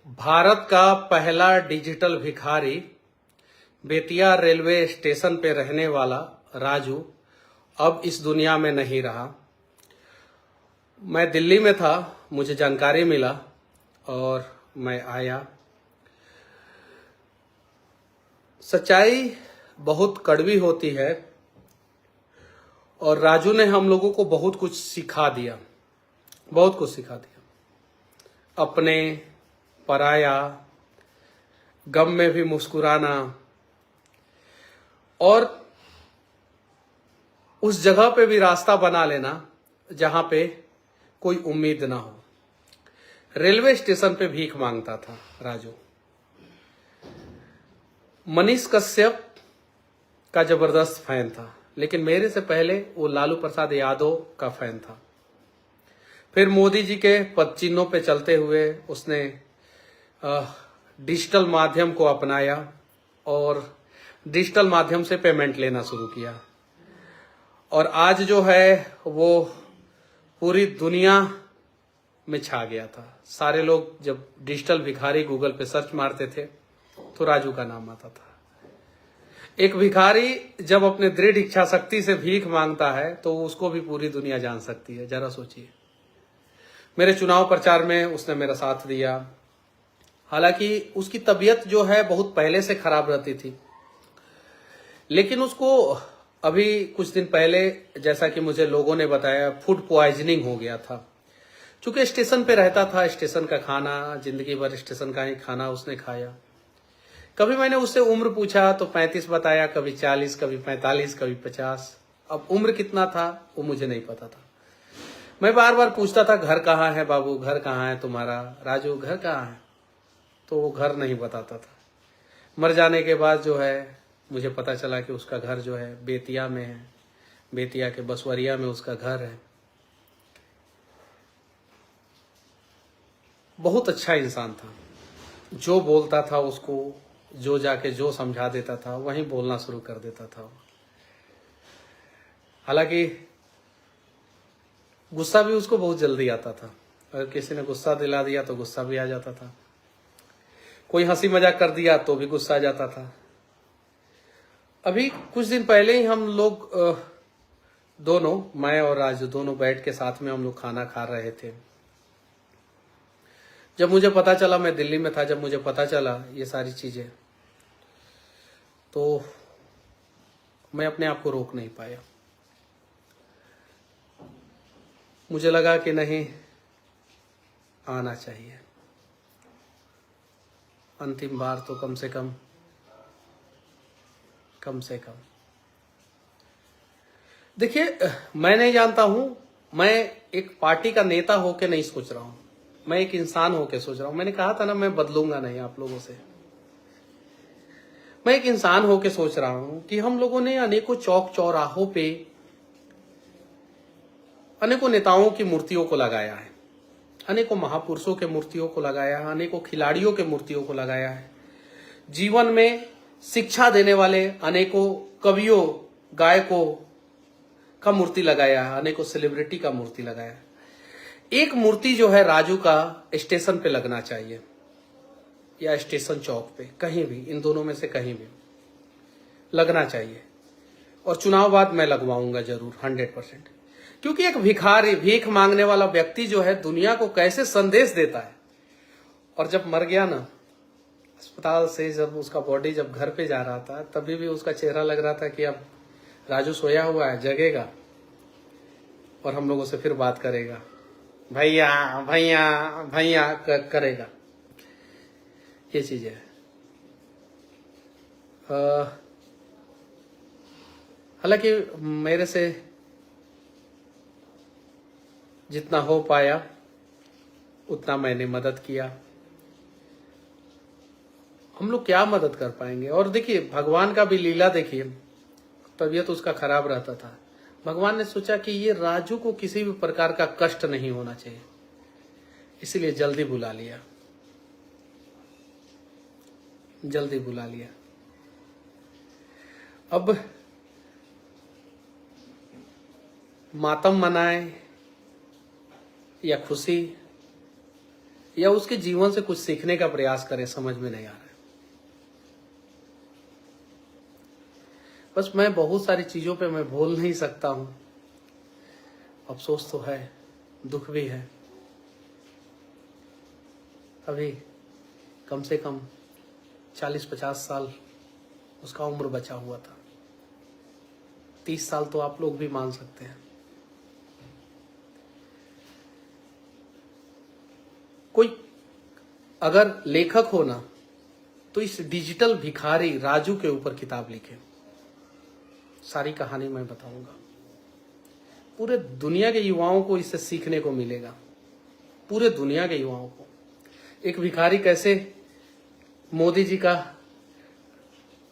भारत का पहला डिजिटल भिखारी, बेतिया रेलवे स्टेशन पे रहने वाला राजू अब इस दुनिया में नहीं रहा। मैं दिल्ली में था, मुझे जानकारी मिला और मैं आया। सच्चाई बहुत कड़वी होती है और राजू ने हम लोगों को बहुत कुछ सिखा दिया, बहुत कुछ सिखा दिया। अपने, पराया, गम में भी मुस्कुराना और उस जगह पे भी रास्ता बना लेना जहां पे कोई उम्मीद ना हो। रेलवे स्टेशन पे भीख मांगता था राजू। मनीष कश्यप का जबरदस्त फैन था, लेकिन मेरे से पहले वो लालू प्रसाद यादव का फैन था। फिर मोदी जी के पद चिन्हों पे चलते हुए उसने डिजिटल माध्यम को अपनाया और डिजिटल माध्यम से पेमेंट लेना शुरू किया। और आज जो है वो पूरी दुनिया में छा गया था। सारे लोग जब डिजिटल भिखारी गूगल पे सर्च मारते थे तो राजू का नाम आता था। एक भिखारी जब अपने दृढ़ इच्छा शक्ति से भीख मांगता है तो उसको भी पूरी दुनिया जान सकती है। जरा सोचिए, मेरे चुनाव प्रचार में उसने मेरा साथ दिया। हालांकि उसकी तबीयत जो है बहुत पहले से खराब रहती थी, लेकिन उसको अभी कुछ दिन पहले, जैसा कि मुझे लोगों ने बताया, फूड पॉइजनिंग हो गया था। चूंकि स्टेशन पे रहता था, स्टेशन का खाना, जिंदगी भर स्टेशन का ही खाना उसने खाया। कभी मैंने उससे उम्र पूछा तो 35 बताया, कभी 40, कभी 45, कभी 50। अब उम्र कितना था वो मुझे नहीं पता था। मैं बार बार पूछता था, घर कहाँ है बाबू, घर कहाँ है तुम्हारा, राजू घर कहाँ है, तो वो घर नहीं बताता था। मर जाने के बाद जो है मुझे पता चला कि उसका घर जो है बेतिया में है, बेतिया के बसवरिया में उसका घर है। बहुत अच्छा इंसान था, जो बोलता था उसको जो जाके जो समझा देता था वहीं बोलना शुरू कर देता था। हालांकि गुस्सा भी उसको बहुत जल्दी आता था। अगर किसी ने गुस्सा दिला दिया तो गुस्सा भी आ जाता था, कोई हंसी मजाक कर दिया तो भी गुस्सा आ जाता था। अभी कुछ दिन पहले ही हम लोग दोनों, मैं और राजू दोनों बैठ के साथ में हम लोग खाना खा रहे थे। जब मुझे पता चला, मैं दिल्ली में था, जब मुझे पता चला ये सारी चीजें, तो मैं अपने आप को रोक नहीं पाया। मुझे लगा कि नहीं, आना चाहिए। अंतिम बार तो कम से कम देखिए, मैं नहीं जानता हूं, मैं एक पार्टी का नेता होके नहीं सोच रहा हूं, मैं एक इंसान होके सोच रहा हूं। मैंने कहा था ना, मैं बदलूंगा नहीं आप लोगों से। मैं एक इंसान होके सोच रहा हूं कि हम लोगों ने अनेकों चौक चौराहों पे अनेकों नेताओं की मूर्तियों को लगाया है, अनेकों महापुरुषों के मूर्तियों को लगाया है, अनेकों खिलाड़ियों के मूर्तियों को लगाया है। जीवन में शिक्षा देने वाले अनेकों कवियों, गायकों का मूर्ति लगाया है, अनेकों सेलिब्रिटी का मूर्ति लगाया है। एक मूर्ति जो है राजू का स्टेशन पे लगना चाहिए, या स्टेशन चौक पे, कहीं भी, इन दोनों में से कहीं भी लगना चाहिए। और चुनाव बाद मैं लगवाऊंगा जरूर, 100%। क्योंकि एक भिखारी, भीख मांगने वाला व्यक्ति जो है दुनिया को कैसे संदेश देता है। और जब मर गया ना, अस्पताल से जब उसका बॉडी जब घर पे जा रहा था, तभी भी उसका चेहरा लग रहा था कि अब राजू सोया हुआ है, जगेगा और हम लोगों से फिर बात करेगा, भैया भैया भैया करेगा। ये चीज है। हालांकि मेरे से जितना हो पाया उतना मैंने मदद किया। हम लोग क्या मदद कर पाएंगे। और देखिए, भगवान का भी लीला देखिए, तबीयत उसका खराब रहता था, भगवान ने सोचा कि ये राजू को किसी भी प्रकार का कष्ट नहीं होना चाहिए, इसीलिए जल्दी बुला लिया, जल्दी बुला लिया। अब मातम मनाए या खुशी, या उसके जीवन से कुछ सीखने का प्रयास करें, समझ में नहीं आ रहा है। बस मैं बहुत सारी चीजों पे मैं बोल नहीं सकता हूं, अफसोस तो है, दुख भी है। अभी कम से कम 40-50 साल उसका उम्र बचा हुआ था, 30 साल तो आप लोग भी मान सकते हैं। कोई अगर लेखक हो ना, तो इस डिजिटल भिखारी राजू के ऊपर किताब लिखे, सारी कहानी मैं बताऊंगा। पूरे दुनिया के युवाओं को इससे सीखने को मिलेगा, पूरे दुनिया के युवाओं को। एक भिखारी कैसे मोदी जी का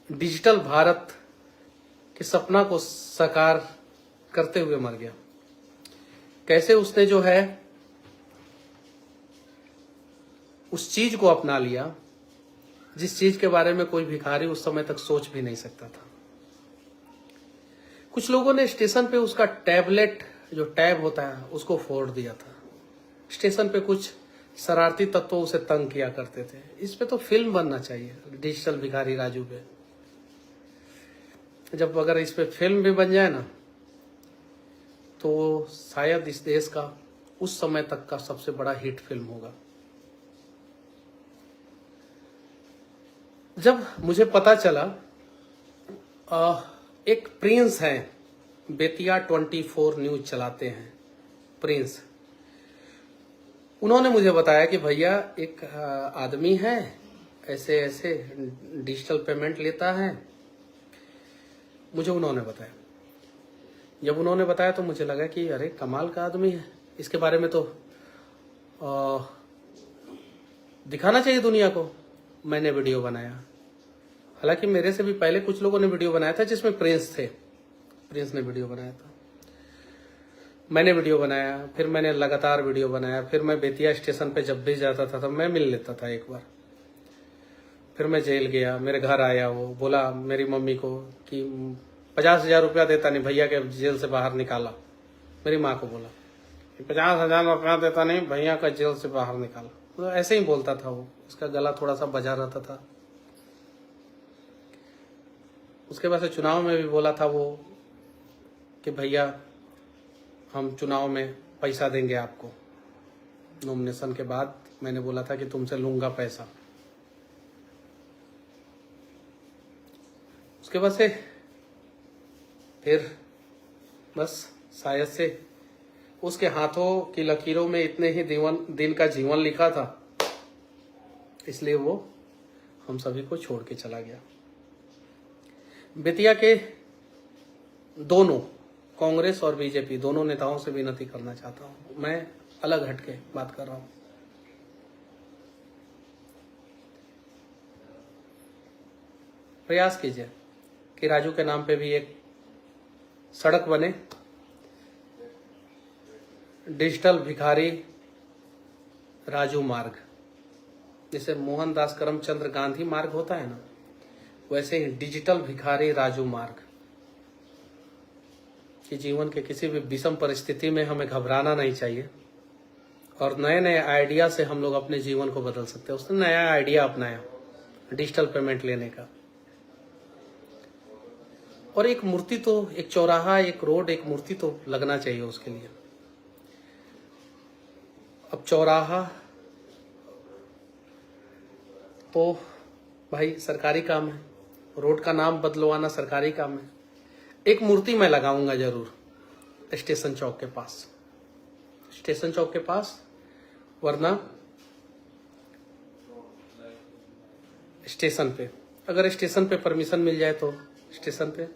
डिजिटल भारत के सपना को साकार करते हुए मर गया, कैसे उसने जो है उस चीज को अपना लिया जिस चीज के बारे में कोई भिखारी उस समय तक सोच भी नहीं सकता था। कुछ लोगों ने स्टेशन पे उसका टैबलेट, जो टैब होता है, उसको फोड़ दिया था। स्टेशन पे कुछ शरारती तत्व उसे तंग किया करते थे। इस पे तो फिल्म बनना चाहिए, डिजिटल भिखारी राजू पे। जब अगर इस पे फिल्म भी बन जाए ना, तो शायद इस देश का उस समय तक का सबसे बड़ा हिट फिल्म होगा। जब मुझे पता चला, एक प्रिंस हैं, बेतिया 24 न्यूज चलाते हैं, प्रिंस, उन्होंने मुझे बताया कि भैया एक आदमी है, ऐसे ऐसे डिजिटल पेमेंट लेता है। मुझे उन्होंने बताया। जब उन्होंने बताया तो मुझे लगा कि अरे कमाल का आदमी है, इसके बारे में तो दिखाना चाहिए दुनिया को। मैंने वीडियो बनाया, हालांकि मेरे से भी पहले कुछ लोगों ने वीडियो बनाया था जिसमें प्रिंस थे, प्रिंस ने वीडियो बनाया था। मैंने वीडियो बनाया, फिर मैंने लगातार वीडियो बनाया। फिर मैं बेतिया स्टेशन पे जब भी जाता था तब मैं मिल लेता था एक बार। फिर मैं जेल गया, मेरे घर आया, वो बोला मेरी मम्मी को कि 50,000 रुपया देता नहीं, भैया के जेल से बाहर निकाला। मेरी माँ को बोला कि 50,000 रुपया देता नहीं, भैया का जेल से बाहर निकाला। तो ऐसे ही बोलता था वो, उसका गला थोड़ा सा बजा रहता था। उसके बाद से चुनाव में भी बोला था वो कि भैया हम चुनाव में पैसा देंगे आपको। नॉमिनेशन के बाद मैंने बोला था कि तुमसे लूंगा पैसा। उसके बाद से फिर बस शायद से उसके हाथों की लकीरों में इतने ही दिन का जीवन लिखा था, इसलिए वो हम सभी को छोड़ के चला गया। बेतिया के दोनों, कांग्रेस और बीजेपी, दोनों नेताओं से विनती करना चाहता हूं। मैं अलग हटके बात कर रहा हूं। प्रयास कीजिए कि राजू के नाम पे भी एक सड़क बने, डिजिटल भिखारी राजू मार्ग। जैसे मोहनदास करमचंद गांधी मार्ग होता है ना, वैसे ही डिजिटल भिखारी राजू मार्ग। कि जीवन के किसी भी विषम परिस्थिति में हमें घबराना नहीं चाहिए और नए नए आइडिया से हम लोग अपने जीवन को बदल सकते हैं। उसने नया आइडिया अपनाया डिजिटल पेमेंट लेने का। और एक मूर्ति तो, एक चौराहा, एक रोड, एक मूर्ति तो लगना चाहिए उसके लिए। अब चौराहा तो भाई सरकारी काम है, रोड का नाम बदलवाना सरकारी काम है। एक मूर्ति मैं लगाऊंगा जरूर स्टेशन चौक के पास, स्टेशन चौक के पास, वरना स्टेशन पे। अगर स्टेशन पे परमिशन मिल जाए तो स्टेशन पे,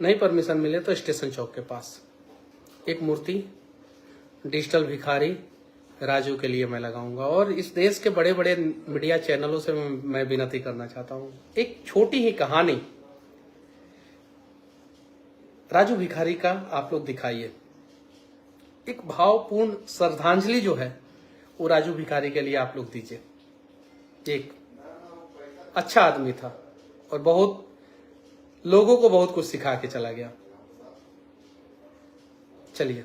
नहीं परमिशन मिले तो स्टेशन चौक के पास एक मूर्ति डिजिटल भिखारी राजू के लिए मैं लगाऊंगा। और इस देश के बड़े बड़े मीडिया चैनलों से मैं विनती करना चाहता हूं, एक छोटी ही कहानी राजू भिखारी का आप लोग दिखाइए। एक भावपूर्ण श्रद्धांजलि जो है वो राजू भिखारी के लिए आप लोग दीजिए। एक अच्छा आदमी था और बहुत लोगों को बहुत कुछ सिखा के चला गया। चलिए।